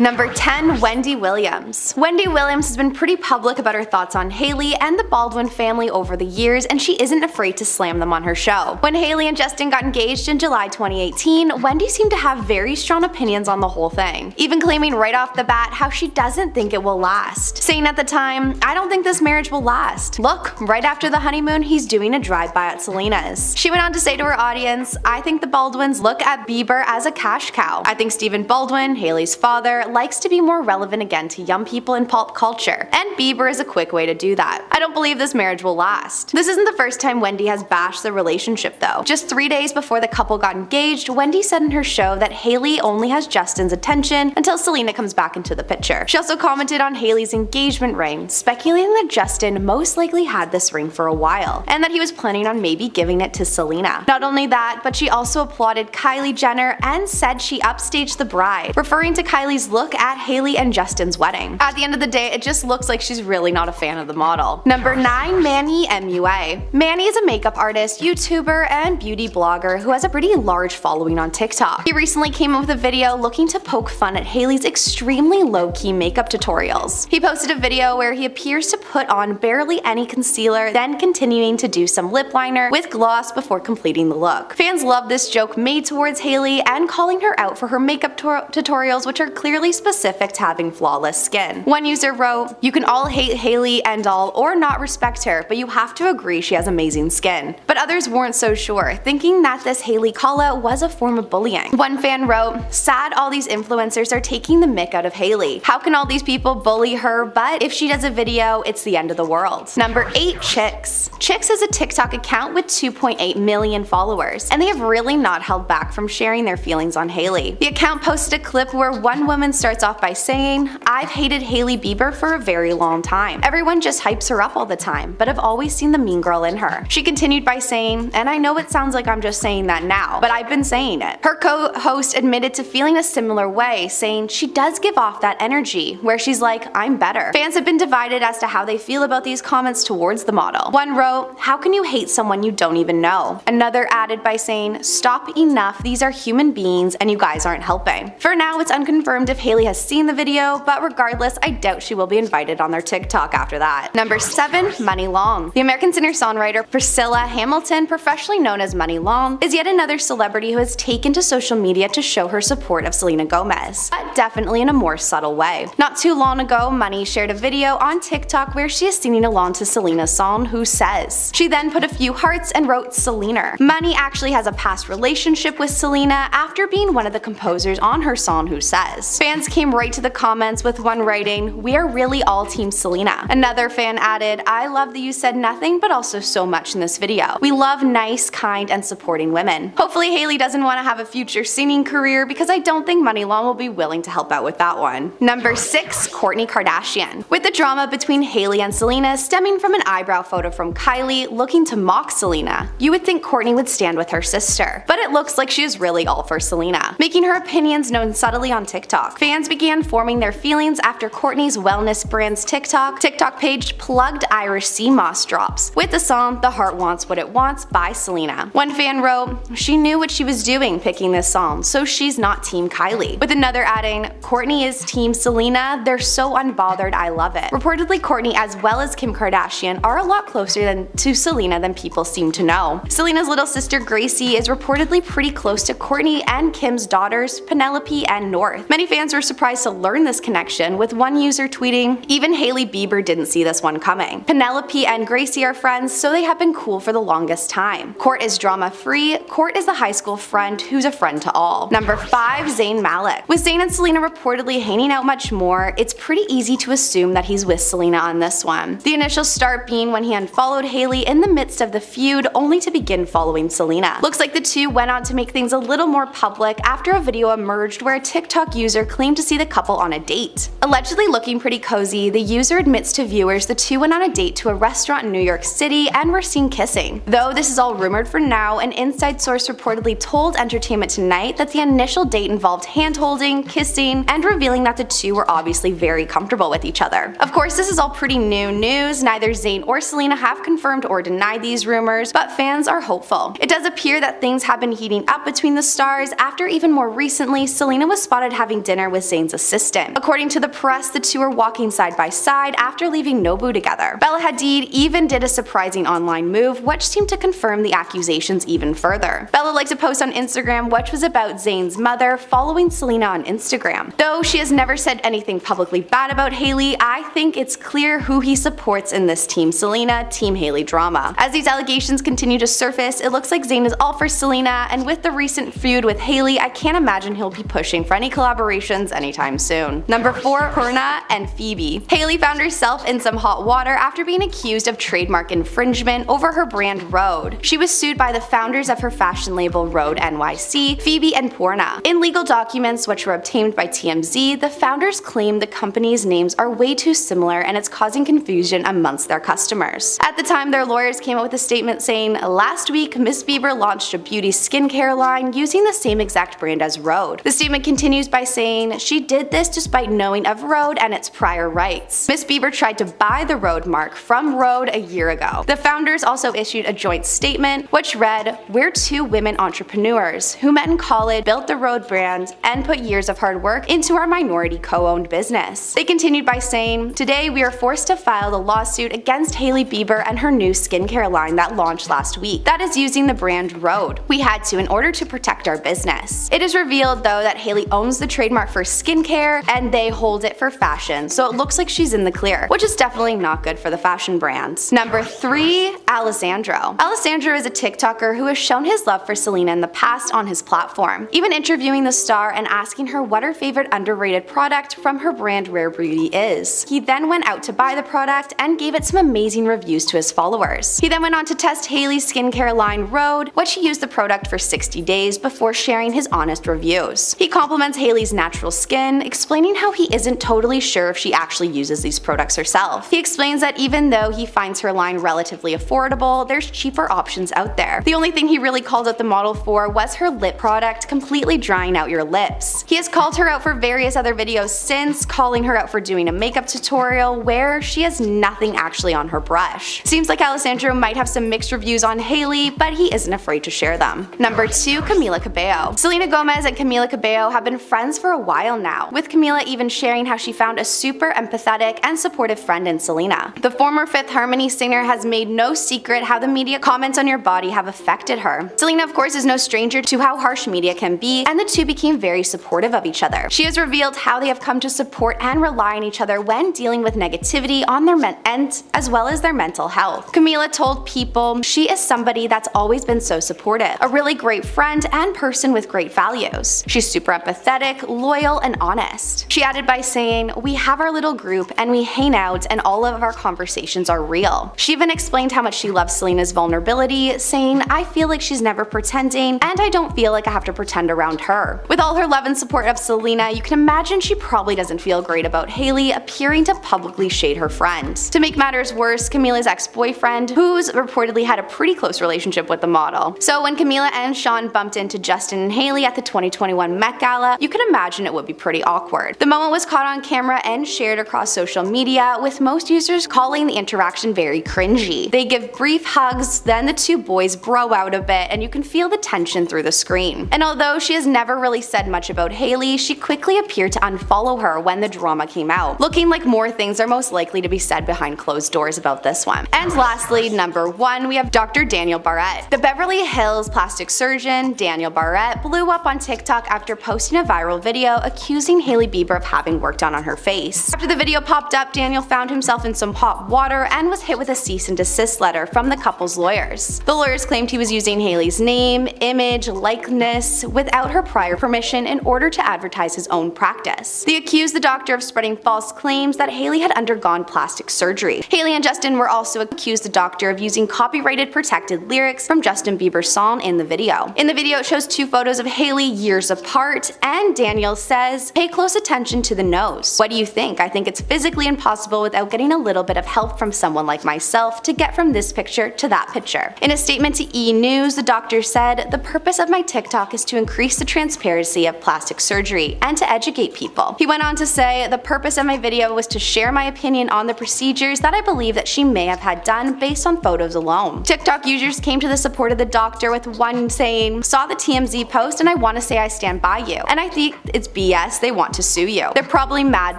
Number 10. Wendy Williams. Wendy Williams has been pretty public about her thoughts on Hailey and the Baldwin family over the years, and she isn't afraid to slam them on her show. When Hailey and Justin got engaged in July 2018, Wendy seemed to have very strong opinions on the whole thing, even claiming right off the bat how she doesn't think it will last, saying at the time, "I don't think this marriage will last. Look, right after the honeymoon, he's doing a drive-by at Selena's." She went on to say to her audience, "I think the Baldwins look at Bieber as a cash cow. I think Stephen Baldwin, Hailey's father, likes to be more relevant again to young people in pop culture, and Bieber is a quick way to do that. I don't believe this marriage will last." This isn't the first time Wendy has bashed the relationship though. Just 3 days before the couple got engaged, Wendy said in her show that Hailey only has Justin's attention until Selena comes back into the picture. She also commented on Hailey's engagement ring, speculating that Justin most likely had this ring for a while, and that he was planning on maybe giving it to Selena. Not only that, but she also applauded Kylie Jenner and said she upstaged the bride, referring to Kylie's look at Hailey and Justin's wedding. At the end of the day, it just looks like she's really not a fan of the model. Number 9. Manny MUA. Manny is a makeup artist, YouTuber, and beauty blogger who has a pretty large following on TikTok. He recently came up with a video looking to poke fun at Hailey's extremely low-key makeup tutorials. He posted a video where he appears to put on barely any concealer, then continuing to do some lip liner with gloss before completing the look. Fans love this joke made towards Hailey and calling her out for her makeup tutorials, which are clearly specific to having flawless skin. One user wrote, "You can all hate Hailey and all or not respect her, but you have to agree she has amazing skin." But others weren't so sure, thinking that this Hailey callout was a form of bullying. One fan wrote, "Sad all these influencers are taking the mick out of Hailey. How can all these people bully her, but if she does a video, it's the end of the world." Number 8. Chicks. Chicks is a TikTok account with 2.8 million followers, and they have really not held back from sharing their feelings on Hailey. The account posted a clip where one woman starts off by saying, "I've hated Hailey Bieber for a very long time. Everyone just hypes her up all the time, but I've always seen the mean girl in her." She continued by saying, "And I know it sounds like I'm just saying that now, but I've been saying it." Her co-host admitted to feeling a similar way, saying she does give off that energy, where she's like, "I'm better." Fans have been divided as to how they feel about these comments towards the model. One wrote, "How can you hate someone you don't even know?" Another added by saying, "Stop, enough, these are human beings and you guys aren't helping." For now, it's unconfirmed if Hailey has seen the video, but regardless, I doubt she will be invited on their TikTok after that. Number 7. Money Long. The American singer-songwriter Priscilla Hamilton, professionally known as Money Long, is yet another celebrity who has taken to social media to show her support of Selena Gomez, but definitely in a more subtle way. Not too long ago, Money shared a video on TikTok where she is singing along to Selena's song Who Says. She then put a few hearts and wrote Selena. Money actually has a past relationship with Selena after being one of the composers on her song Who Says. Fans came right to the comments with one writing, "We are really all team Selena." Another fan added, "I love that you said nothing but also so much in this video. We love nice, kind, and supporting women." Hopefully Hailey doesn't want to have a future singing career, because I don't think Money Long will be willing to help out with that one. Number 6. Kourtney Kardashian. With the drama between Hailey and Selena stemming from an eyebrow photo from Kylie looking to mock Selena, you would think Kourtney would stand with her sister, but it looks like she is really all for Selena, making her opinions known subtly on TikTok. Fans began forming their feelings after Kourtney's wellness brand's TikTok page plugged Irish sea moss drops with the song The Heart Wants What It Wants by Selena. One fan wrote, "She knew what she was doing picking this song, so she's not team Kylie." With another adding, "Kourtney is team Selena, they're so unbothered, I love it." Reportedly, Kourtney as well as Kim Kardashian are a lot closer to Selena than people seem to know. Selena's little sister Gracie is reportedly pretty close to Kourtney and Kim's daughters Penelope and North. Many fans were surprised to learn this connection, with one user tweeting, "Even Hailey Bieber didn't see this one coming. Penelope and Gracie are friends, so they have been cool for the longest time. Kourt is drama-free. Kourt is the high school friend who's a friend to all." Number 5. Zayn Malik. With Zayn and Selena reportedly hanging out much more, it's pretty easy to assume that he's with Selena on this one. The initial start being when he unfollowed Hailey in the midst of the feud, only to begin following Selena. Looks like the two went on to make things a little more public after a video emerged where a TikTok user claimed to see the couple on a date. Allegedly looking pretty cozy, the user admits to viewers the two went on a date to a restaurant in New York City and were seen kissing. Though this is all rumored rumored for now, an inside source reportedly told Entertainment Tonight that the initial date involved hand-holding, kissing, and revealing that the two were obviously very comfortable with each other. Of course, this is all pretty new news. Neither Zayn or Selena have confirmed or denied these rumors, but fans are hopeful. It does appear that things have been heating up between the stars after even more recently, Selena was spotted having dinner with Zayn's assistant. According to the press, the two are walking side by side after leaving Nobu together. Bella Hadid even did a surprising online move, which seemed to confirm the accusations even further. Bella liked to post on Instagram which was about Zayn's mother, following Selena on Instagram. Though she has never said anything publicly bad about Hailey, I think it's clear who he supports in this Team Selena, Team Hailey drama. As these allegations continue to surface, it looks like Zayn is all for Selena, and with the recent feud with Hailey, I can't imagine he'll be pushing for any collaborations anytime soon. Number 4, Purna and Phoebe. Hailey found herself in some hot water after being accused of trademark infringement over her brand Rhode. She was sued by the founders of her fashion label Rhode NYC, Phoebe and Purna. In legal documents which were obtained by TMZ, the founders claim the company's names are way too similar and it's causing confusion amongst their customers. At the time, their lawyers came out with a statement saying, "Last week, Miss Bieber launched a beauty skincare line using the same exact brand as Rhode." The statement continues by saying, "She did this despite knowing of Rhode and its prior rights. Miss Bieber tried to buy the Rhode mark from Rhode a year ago." The founders also issued a joint statement which read, "We're two women entrepreneurs who met in college, built the Rhode brand, and put years of hard work into our minority co-owned business." They continued by saying, "Today we are forced to file the lawsuit against Hailey Bieber and her new skincare line that launched last week that is using the brand Rhode. We had to in order to protect our business." It is revealed though that Hailey owns the trademark for skincare and they hold it for fashion, so it looks like she's in the clear, which is definitely not good for the fashion brands. Number 3, Alessandro. Alessandro is a TikToker who has shown his love for Selena in the past on his platform, even interviewing the star and asking her what her favorite underrated product from her brand Rare Beauty is. He then went out to buy the product and gave it some amazing reviews to his followers. He then went on to test Hailey's skincare line Rhode, which he used the product for 60 days before sharing his honest reviews. He compliments Hailey's natural skin, explaining how he isn't totally sure if she actually uses these products herself. He explains that even though he finds her line relatively affordable, there's cheaper options out there. The only thing he really called out the model for was her lip product completely drying out your lips. He has called her out for various other videos since, calling her out for doing a makeup tutorial where she has nothing actually on her brush. Seems like Alessandro might have some mixed reviews on Hailey, but he isn't afraid to share them. Number 2, Camila Cabello. Selena Gomez and Camila Cabello have been friends for a while now, with Camila even sharing how she found a super empathetic and supportive friend in Selena. The former Fifth Harmony singer has made no secret how the media comments on your body have affected her. Selena, of course, is no stranger to how harsh media can be, and the two became very supportive of each other. She has revealed how they have come to support and rely on each other when dealing with negativity on their end as well as their mental health. Camila told People, "She is somebody that's always been so supportive, a really great friend and person with great values. She's super empathetic, loyal, and honest." She added by saying, "We have our little group and we hang out and all of our conversations are real." She even explained how much she loves Selena's vulnerability, saying, "I feel like she's never pretending and I don't feel like I have to pretend around her." With all her love and support of Selena, you can imagine she probably doesn't feel great about Hailey appearing to publicly shade her friend. To make matters worse, Camila's ex-boyfriend, who's reportedly had a pretty close relationship with the model. So when Camila and Shawn bumped into Justin and Hailey at the 2021 Met Gala, you can imagine it would be pretty awkward. The moment was caught on camera and shared across social media, with most users calling the interaction very cringy. They give brief hugs, then the two boys bro out a bit, and you can feel the tension through the screen. And although she has never really said much about Hailey, she quickly appeared to unfollow her when the drama came out, looking like more things are most likely to be said behind closed doors about this one. And lastly, number 1, we have Dr. Daniel Barrett. The Beverly Hills plastic surgeon Daniel Barrett blew up on TikTok after posting a viral video accusing Hailey Bieber of having work done on her face. After the video popped up, Daniel found himself in some hot water and was hit with a cease and desist letter from the couple's lawyers. The lawyers claimed he was using Hailey's name, image, likeness without her prior permission in order to advertise his own practice. They accused the doctor of spreading false claims that Hailey had undergone plastic surgery. Hailey and Justin were also accused the doctor of using copyrighted protected lyrics from Justin Bieber's song in the video. In the video, it shows 2 photos of Hailey years apart, and Daniel says, "Pay close attention to the nose. What do you think? I think it's physically impossible without getting a little bit of help from someone like myself to get from this picture to that picture." In a statement to E! News, the doctor said, "The purpose of my TikTok is to increase the transparency of plastic surgery and to educate people." He went on to say, "The purpose of my video was to share my opinion on the procedures that I believe that she may have had done based on photos alone." TikTok users came to the support of the doctor, with one saying, "Saw the TMZ post and I want to say I stand by you. And I think it's BS, they want to sue you. They're probably mad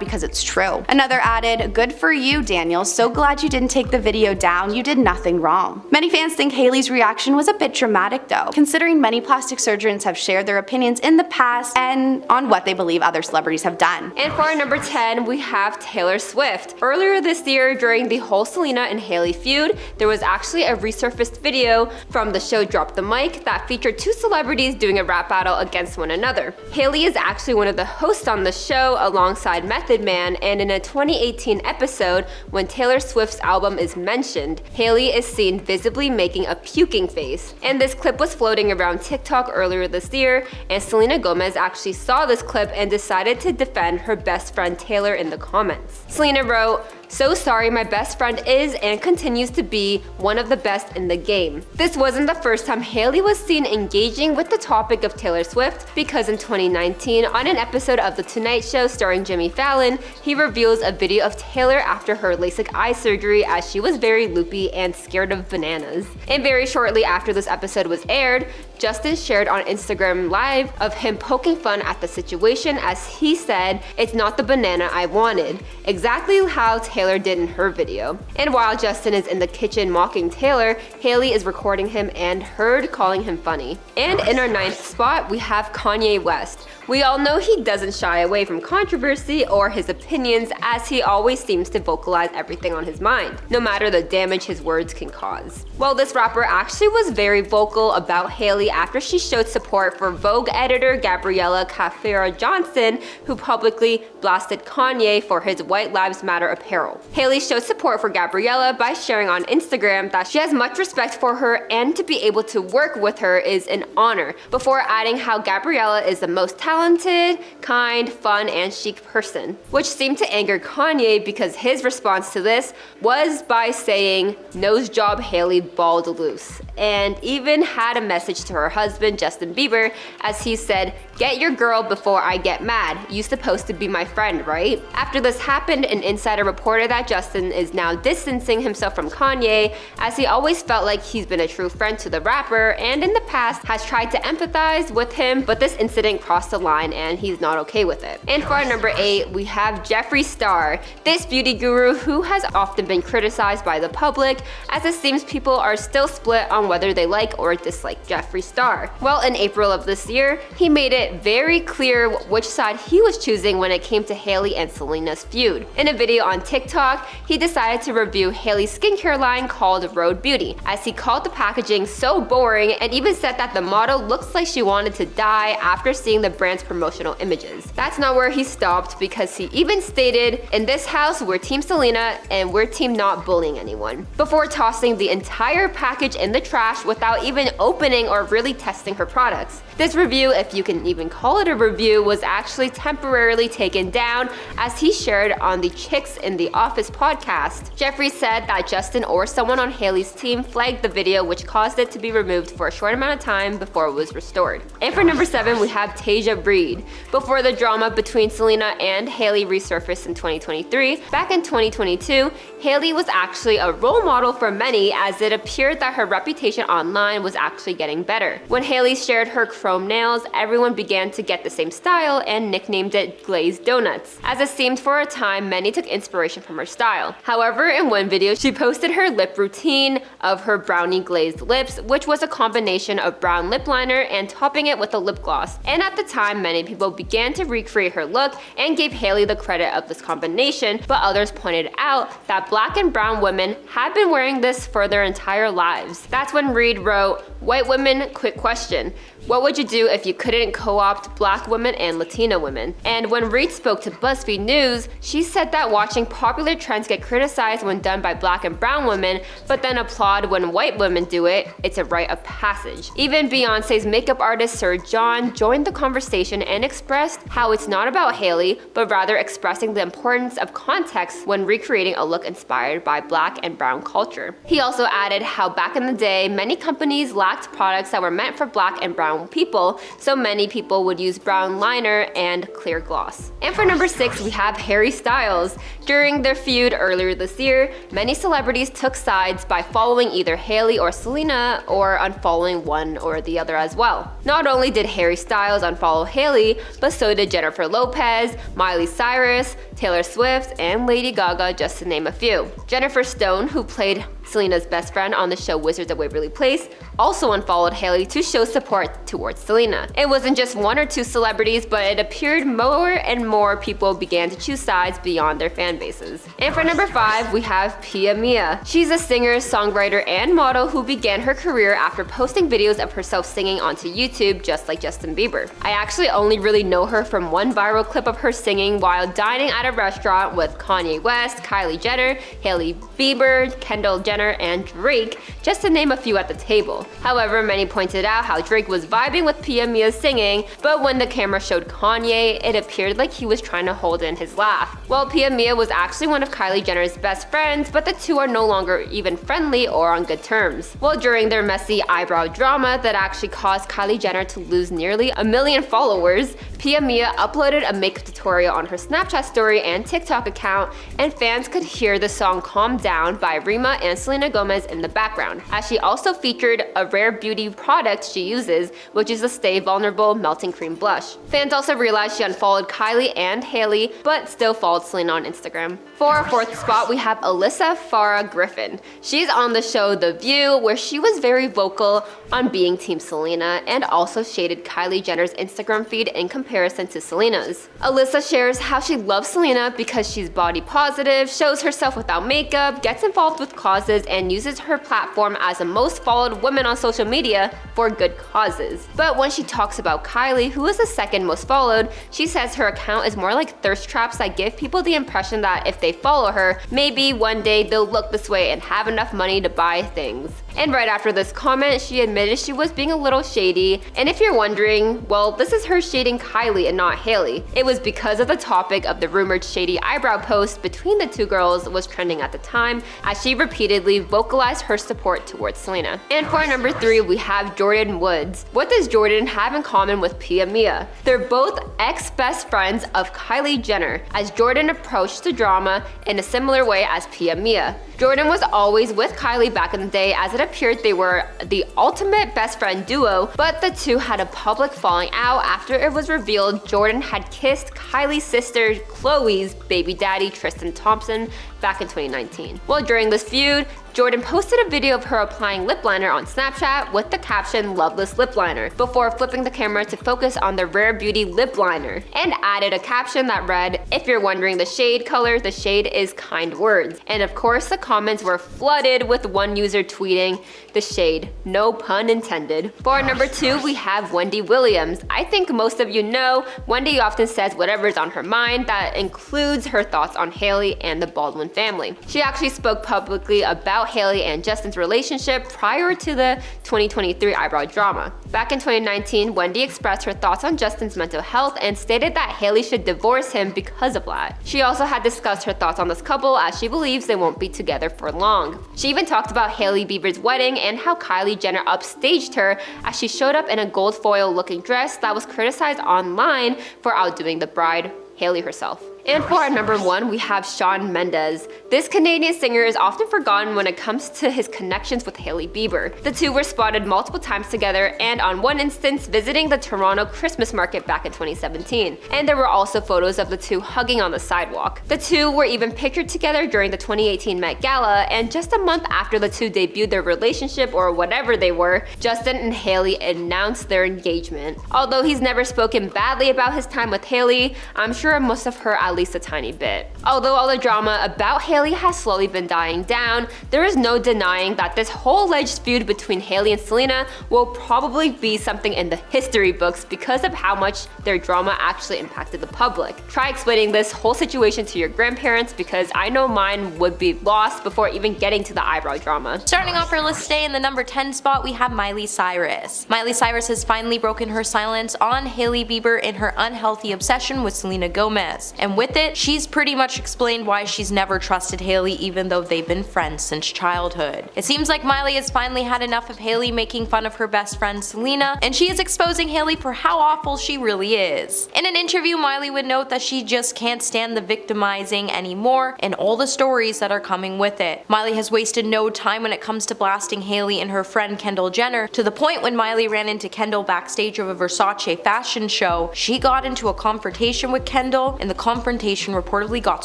because it's true." Another added, "Good for you, Daniel, so glad you didn't take the video down, you did nothing wrong." Many fans think Hailey's reaction was a bit dramatic though, considering many plastic surgeons have shared their opinions in the past and on what they believe other celebrities have done. And for our number 10, we have Taylor Swift. Earlier this year, during the whole Selena and Hailey feud, there was actually a resurfaced video from the show Drop the Mic that featured two celebrities doing a rap battle against one another. Hailey is actually one of the hosts on the show alongside Method Man, and in a 2018 episode, when Taylor Swift's album is mentioned, Hailey is seen visibly making a puking face. And this clip was floating around TikTok earlier this year, and Selena Gomez actually saw this clip and decided to defend her best friend Taylor in the comments. Selena wrote, "So sorry, my best friend is and continues to be one of the best in the game." This wasn't the first time Hailey was seen engaging with the topic of Taylor Swift, because in 2019, on an episode of The Tonight Show starring Jimmy Fallon, he reveals a video of Taylor after her LASIK eye surgery, as she was very loopy and scared of bananas. And very shortly after this episode was aired, Justin shared on Instagram Live of him poking fun at the situation, as he said, "It's not the banana I wanted," exactly how Taylor did in her video. And while Justin is in the kitchen mocking Taylor, Hailey is recording him and heard calling him funny. And in our 9th spot, we have Kanye West. We all know he doesn't shy away from controversy or his opinions, as he always seems to vocalize everything on his mind, no matter the damage his words can cause. Well, this rapper actually was very vocal about Hailey after she showed support for Vogue editor Gabriella Caffera Johnson, who publicly blasted Kanye for his White Lives Matter apparel. Hailey showed support for Gabriella by sharing on Instagram that she has much respect for her and to be able to work with her is an honor, before adding how Gabriella is the most talented, kind, fun, and chic person, which seemed to anger Kanye because his response to this was by saying, "Nose job Hailey, balled loose," and even had a message to her husband Justin Bieber, as he said, "Get your girl before I get mad. You supposed to be my friend, right?" After this happened, an insider reported that Justin is now distancing himself from Kanye, as he always felt like he's been a true friend to the rapper and in the past has tried to empathize with him, but this incident crossed the line and he's not okay with it. And for our number 8, we have Jeffree Star, this beauty guru who has often been criticized by the public, as it seems people are still split on whether they like or dislike Jeffree Star. Well, in April of this year, he made it very clear which side he was choosing when it came to Hailey and Selena's feud. In a video on TikTok, he decided to review Hailey's skincare line called Rhode Beauty, as he called the packaging so boring and even said that the model looks like she wanted to die after seeing the brand's promotional images. That's not where he stopped, because he even stated, "In this house, we're Team Selena and we're team not bullying anyone," before tossing the entire package in the trash without even opening or really testing her products. This review, if you can even call it a review, was actually temporarily taken down, as he shared on the Chicks in the Office podcast. Jeffree said that Justin or someone on Hailey's team flagged the video, which caused it to be removed for a short amount of time before it was restored. And for number 7, we have Tasia Breed. Before the drama between Selena and Hailey resurfaced in 2023, back in 2022, Hailey was actually a role model for many, as it appeared that her reputation online was actually getting better. When Hailey shared her chrome nails, everyone began to get the same style and nicknamed it glazed donuts, as it seemed for a time many took inspiration from her style. However, in one video, she posted her lip routine of her brownie glazed lips, which was a combination of brown lip liner and topping it with a lip gloss. And at the time, many people began to recreate her look and gave Hailey the credit of this combination, but others pointed out that black and brown women had been wearing this for their entire lives. That's when Reed wrote, "White women, quick question. What would you do if you couldn't co-opt Black women and Latina women? And when Rhode spoke to BuzzFeed News, she said that watching popular trends get criticized when done by Black and brown women, but then applaud when white women do it, it's a rite of passage. Even Beyonce's makeup artist Sir John joined the conversation and expressed how it's not about Hailey, but rather expressing the importance of context when recreating a look inspired by Black and brown culture. He also added how back in the day, many companies lacked products that were meant for Black and brown people, so many people would use brown liner and clear gloss. And for number 6, we have Harry Styles. During their feud earlier this year, many celebrities took sides by following either Hailey or Selena, or unfollowing one or the other as well. Not only did Harry Styles unfollow Hailey, but so did Jennifer Lopez, Miley Cyrus, Taylor Swift, and Lady Gaga, just to name a few. Jennifer Stone, who played Selena's best friend on the show Wizards of Waverly Place, also unfollowed Hailey to show support towards Selena. It wasn't just one or two celebrities, but it appeared more and more people began to choose sides beyond their fan bases. And for number 5, we have Pia Mia. She's a singer, songwriter, and model who began her career after posting videos of herself singing onto YouTube, just like Justin Bieber. I actually only really know her from one viral clip of her singing while dining at a restaurant with Kanye West, Kylie Jenner, Hailey Bieber, Kendall Jenner, and Drake, just to name a few at the table. However, many pointed out how Drake was vibing with Pia Mia's singing, but when the camera showed Kanye, it appeared like he was trying to hold in his laugh. Well, Pia Mia was actually one of Kylie Jenner's best friends, but the two are no longer even friendly or on good terms. Well, during their messy eyebrow drama that actually caused Kylie Jenner to lose nearly 1 million followers, Pia Mia uploaded a makeup tutorial on her Snapchat story and TikTok account, and fans could hear the song Calm Down by Rima and Selena Gomez in the background, as she also featured a rare beauty product she uses, which is the Stay Vulnerable Melting Cream Blush. Fans also realized she unfollowed Kylie and Hailey, but still followed Selena on Instagram. For our 4th spot, we have Alyssa Farah Griffin. She's on the show The View, where she was very vocal on being Team Selena and also shaded Kylie Jenner's Instagram feed in comparison to Selena's. Alyssa shares how she loves Selena because she's body positive, shows herself without makeup, gets involved with causes, and uses her platform as the most followed woman on social media for good causes. But when she talks about Kylie, who is the 2nd most followed, she says her account is more like thirst traps that give people the impression that if they follow her, maybe one day they'll look this way and have enough money to buy things. And right after this comment, she admitted she was being a little shady. And if you're wondering, well, this is her shading Kylie and not Hailey. It was because of the topic of the rumored shady eyebrow post between the two girls was trending at the time, as she repeatedly vocalized her support towards Selena. And for number 3, we have Jordyn Woods. What does Jordyn have in common with Pia Mia? They're both ex-best friends of Kylie Jenner, as Jordyn approached the drama in a similar way as Pia Mia. Jordyn was always with Kylie back in the day, as it appeared they were the ultimate best friend duo, but the two had a public falling out after it was revealed Jordyn had kissed Kylie's sister Khloe's baby daddy Tristan Thompson back in 2019. Well, during this feud, Jordyn posted a video of her applying lip liner on Snapchat with the caption "Loveless Lip Liner" before flipping the camera to focus on the Rare Beauty lip liner, and added a caption that read, "If you're wondering the shade color, the shade is Kind Words." And of course, the comments were flooded with one user tweeting, "The shade, no pun intended." For number 2, we have Wendy Williams. I think most of you know, Wendy often says whatever's on her mind. That includes her thoughts on Hailey and the Baldwin family. She actually spoke publicly about Hailey and Justin's relationship prior to the 2023 eyebrow drama. Back in 2019, Wendy expressed her thoughts on Justin's mental health and stated that Hailey should divorce him because of that. She also had discussed her thoughts on this couple, as she believes they won't be together for long. She even talked about Hailey Bieber's wedding and how Kylie Jenner upstaged her as she showed up in a gold foil looking dress that was criticized online for outdoing the bride, Hailey herself. And for our number 1, we have Shawn Mendes. This Canadian singer is often forgotten when it comes to his connections with Hailey Bieber. The two were spotted multiple times together, and on one instance visiting the Toronto Christmas market back in 2017. And there were also photos of the two hugging on the sidewalk. The two were even pictured together during the 2018 Met Gala, and just a month after the two debuted their relationship, or whatever they were, Justin and Hailey announced their engagement. Although he's never spoken badly about his time with Hailey, I'm sure most of her at least a tiny bit. Although all the drama about Hailey has slowly been dying down, there is no denying that this whole alleged feud between Hailey and Selena will probably be something in the history books because of how much their drama actually impacted the public. Try explaining this whole situation to your grandparents because I know mine would be lost before even getting to the eyebrow drama. Starting off our list today in the number 10 spot, we have Miley Cyrus. Miley Cyrus has finally broken her silence on Hailey Bieber in her unhealthy obsession with Selena Gomez. And with it, she's pretty much explained why she's never trusted Hailey even though they've been friends since childhood. It seems like Miley has finally had enough of Hailey making fun of her best friend Selena, and she is exposing Hailey for how awful she really is. In an interview, Miley would note that she just can't stand the victimizing anymore and all the stories that are coming with it. Miley has wasted no time when it comes to blasting Hailey and her friend Kendall Jenner, to the point when Miley ran into Kendall backstage of a Versace fashion show, she got into a confrontation with Kendall, and the confrontation reportedly got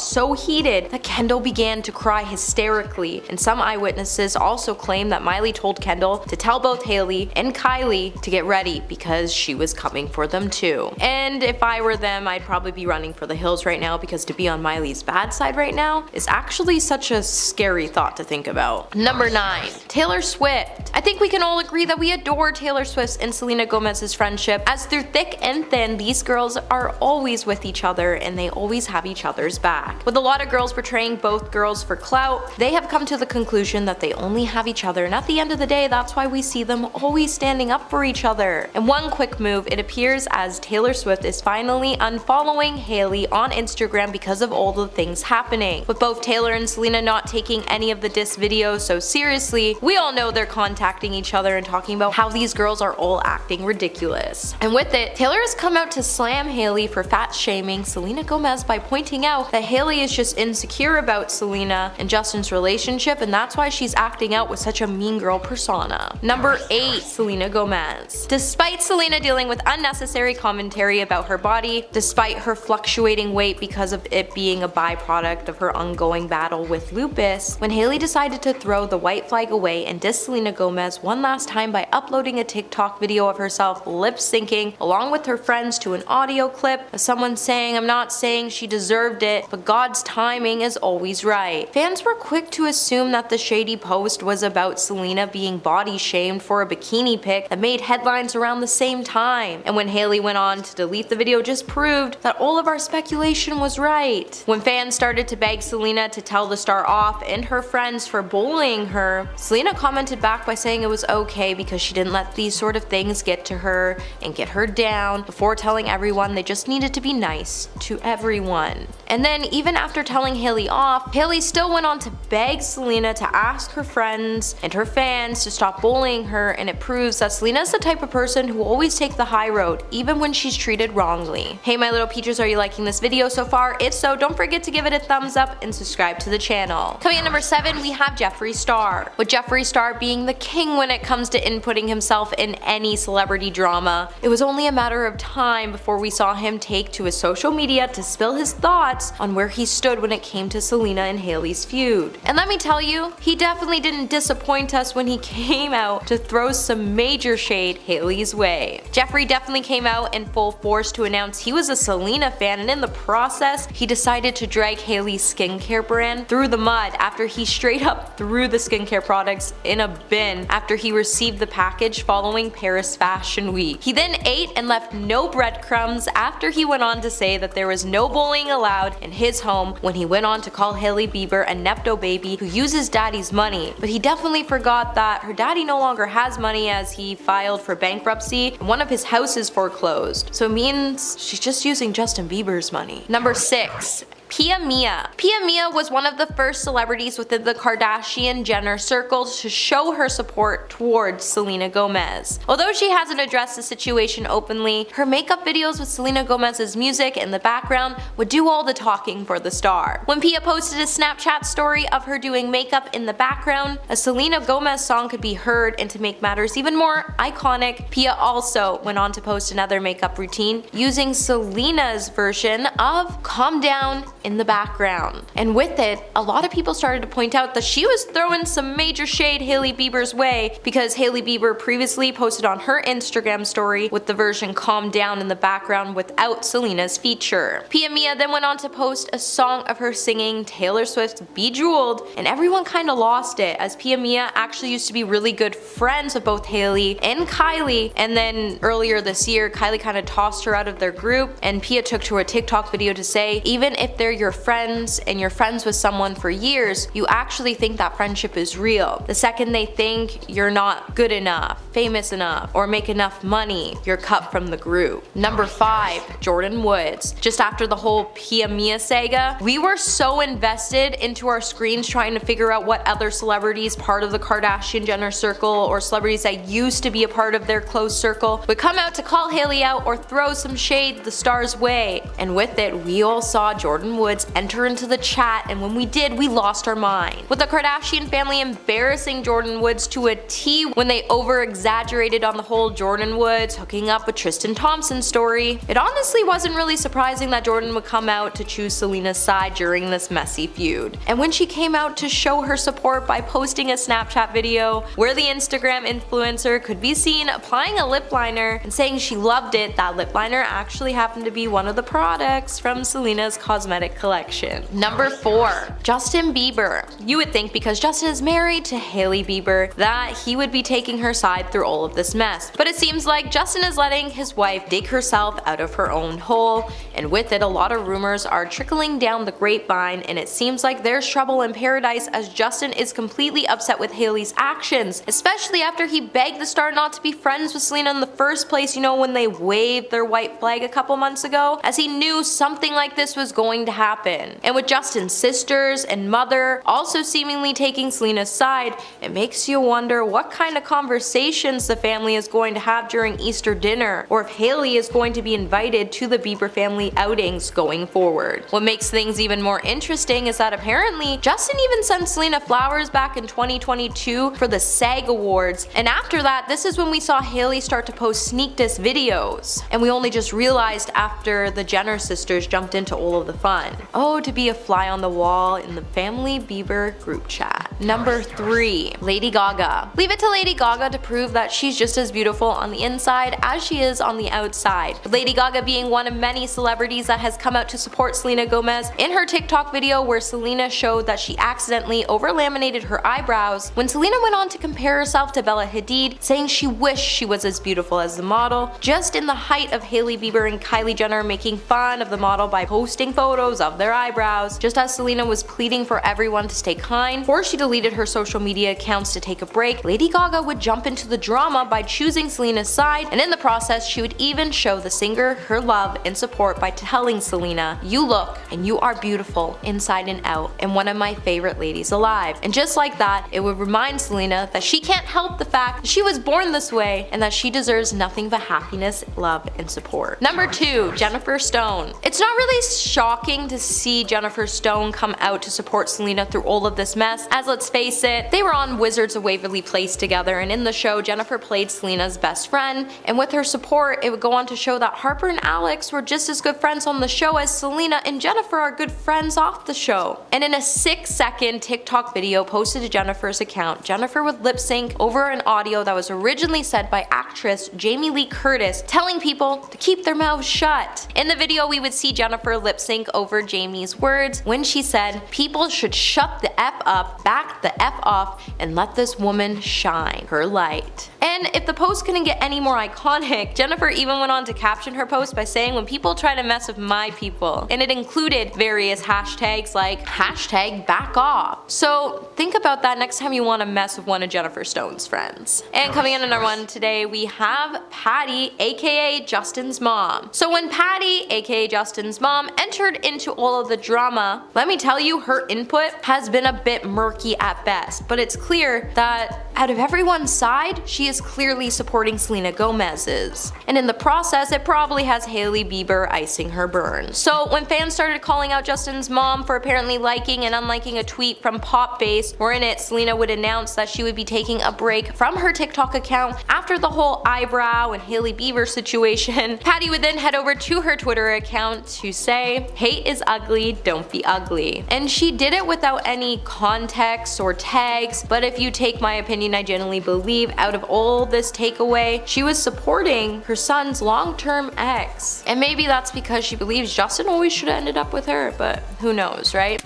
so heated that Kendall began to cry hysterically, and some eyewitnesses also claim that Miley told Kendall to tell both Hailey and Kylie to get ready because she was coming for them too. And if I were them, I'd probably be running for the hills right now because to be on Miley's bad side right now is actually such a scary thought to think about. Number 9. Taylor Swift. I think we can all agree that we adore Taylor Swift's and Selena Gomez's friendship, as through thick and thin these girls are always with each other and they always have each other's back. With a lot of girls portraying both girls for clout, they have come to the conclusion that they only have each other, and at the end of the day that's why we see them always standing up for each other. In one quick move, it appears as Taylor Swift is finally unfollowing Hailey on Instagram because of all the things happening. With both Taylor and Selena not taking any of the diss videos so seriously, we all know they're contacting each other and talking about how these girls are all acting ridiculous. And with it, Taylor has come out to slam Hailey for fat shaming Selena Gomez by pointing out that Hailey is just insecure about Selena and Justin's relationship, and that's why she's acting out with such a mean girl persona. Number 8. Selena Gomez. Despite Selena dealing with unnecessary commentary about her body, despite her fluctuating weight because of it being a byproduct of her ongoing battle with lupus, when Hailey decided to throw the white flag away and diss Selena Gomez one last time by uploading a TikTok video of herself lip syncing along with her friends to an audio clip of someone saying, "I'm not saying she deserved it, but God's timing is always right." Fans were quick to assume that the shady post was about Selena being body shamed for a bikini pic that made headlines around the same time, and when Hailey went on to delete the video just proved that all of our speculation was right. When fans started to beg Selena to tell the star off and her friends for bullying her, Selena commented back by saying it was okay because she didn't let these sort of things get to her and get her down, before telling everyone they just needed to be nice to everyone. And then even after telling Hailey off, Hailey still went on to beg Selena to ask her friends and her fans to stop bullying her, and it proves that Selena is the type of person who always takes the high road even when she's treated wrongly. Hey my little peaches, are you liking this video so far? If so, don't forget to give it a thumbs up and subscribe to the channel. Coming at number 7, we have Jeffree Star. With Jeffree Star being the king when it comes to inputting himself in any celebrity drama, it was only a matter of time before we saw him take to his social media to spill his thoughts on where he stood when it came to Selena and Hailey's feud. And let me tell you, he definitely didn't disappoint us when he came out to throw some major shade Hailey's way. Jeffree definitely came out in full force to announce he was a Selena fan, and in the process, he decided to drag Hailey's skincare brand through the mud after he straight up threw the skincare products in a bin after he received the package following Paris Fashion Week. He then ate and left no breadcrumbs after he went on to say that there was no bullying allowed in his home, when he went on to call Hailey Bieber a nepto baby who uses daddy's money. But he definitely forgot that her daddy no longer has money, as he filed for bankruptcy and one of his houses foreclosed. So it means she's just using Justin Bieber's money. Number 6. Pia Mia. Pia Mia was one of the first celebrities within the Kardashian Jenner circle to show her support towards Selena Gomez. Although she hasn't addressed the situation openly, her makeup videos with Selena Gomez's music in the background would do all the talking for the star. When Pia posted a Snapchat story of her doing makeup in the background, a Selena Gomez song could be heard, and to make matters even more iconic, Pia also went on to post another makeup routine using Selena's version of Calm Down in the background. And with it, a lot of people started to point out that she was throwing some major shade Hailey Bieber's way, because Hailey Bieber previously posted on her Instagram story with the version Calm Down in the background without Selena's feature. Pia Mia then went on to post a song of her singing Taylor Swift's Bejeweled, and everyone kinda lost it, as Pia Mia actually used to be really good friends with both Hailey and Kylie, and then earlier this year Kylie kinda tossed her out of their group, and Pia took to a TikTok video to say even if they're your friends and you're friends with someone for years, you actually think that friendship is real. The second they think you're not good enough, famous enough, or make enough money, you're cut from the group. Number 5, Jordyn Woods. Just after the whole Pia Mia saga, we were so invested into our screens trying to figure out what other celebrities part of the Kardashian-Jenner circle or celebrities that used to be a part of their close circle would come out to call Hailey out or throw some shade the star's way. And with it, we all saw Jordyn Woods enter into the chat, and when we did, we lost our mind. With the Kardashian family embarrassing Jordyn Woods to a T when they over-exaggerated on the whole Jordyn Woods hooking up with Tristan Thompson story, it honestly wasn't really surprising that Jordyn would come out to choose Selena's side during this messy feud. And when she came out to show her support by posting a Snapchat video where the Instagram influencer could be seen applying a lip liner and saying she loved it, that lip liner actually happened to be one of the products from Selena's cosmetic collection. Number 4, Justin Bieber. You would think because Justin is married to Hailey Bieber that he would be taking her side through all of this mess, but it seems like Justin is letting his wife dig herself out of her own hole, and with it a lot of rumors are trickling down the grapevine, and it seems like there's trouble in paradise as Justin is completely upset with Hailey's actions, especially after he begged the star not to be friends with Selena in the first place, you know, when they waved their white flag a couple months ago, as he knew something like this was going to happen. And with Justin's sisters and mother also seemingly taking Selena's side, it makes you wonder what kind of conversations the family is going to have during Easter dinner, or if Hailey is going to be invited to the Bieber family outings going forward. What makes things even more interesting is that apparently Justin even sent Selena flowers back in 2022 for the SAG Awards, and after that, this is when we saw Hailey start to post sneak diss videos, and we only just realized after the Jenner sisters jumped into all of the fun. Oh, to be a fly on the wall in the family Bieber group chat. Number 3, Lady Gaga. Leave it to Lady Gaga to prove that she's just as beautiful on the inside as she is on the outside. With Lady Gaga being one of many celebrities that has come out to support Selena Gomez in her TikTok video where Selena showed that she accidentally over-laminated her eyebrows, when Selena went on to compare herself to Bella Hadid, saying she wished she was as beautiful as the model, just in the height of Hailey Bieber and Kylie Jenner making fun of the model by posting photos of their eyebrows. Just as Selena was pleading for everyone to stay kind before she deleted her social media accounts to take a break, Lady Gaga would jump into the drama by choosing Selena's side, and in the process she would even show the singer her love and support by telling Selena, "You look and you are beautiful inside and out, and one of my favorite ladies alive." And just like that, it would remind Selena that she can't help the fact that she was born this way and that she deserves nothing but happiness, love, and support. Number 2, Jennifer Stone. It's not really shocking to see Jennifer Stone come out to support Selena through all of this mess, as let's face it, they were on Wizards of Waverly Place together, and in the show Jennifer played Selena's best friend, and with her support it would go on to show that Harper and Alex were just as good friends on the show as Selena and Jennifer are good friends off the show. And in a 6-second TikTok video posted to Jennifer's account, Jennifer would lip sync over an audio that was originally said by actress Jamie Lee Curtis telling people to keep their mouths shut. In the video we would see Jennifer lip sync over Jamie's words when she said, "People should shut the F up, back the F off, and let this woman shine her light." And if the post couldn't get any more iconic, Jennifer even went on to caption her post by saying, "When people try to mess with my people," and it included various hashtags like #backoff. So think about that next time you want to mess with one of Jennifer Stone's friends. And coming in at number 1 today, we have Pattie, aka Justin's mom. So when Pattie, aka Justin's mom, entered into all of the drama, let me tell you, her input has been a bit murky at best, but it's clear that out of everyone's side, she is clearly supporting Selena Gomez's. And in the process, it probably has Hailey Bieber icing her burn. So when fans started calling out Justin's mom for apparently liking and unliking a tweet from Popbase, where in it Selena would announce that she would be taking a break from her TikTok account after the whole eyebrow and Hailey Bieber situation, Pattie would then head over to her Twitter account to say, "Hate is ugly, don't be ugly." And she did it without any context or tags, but if you take my opinion, I genuinely believe out of all this takeaway, she was supporting her son's long-term ex. And maybe that's because she believes Justin always should have ended up with her, but who knows, right?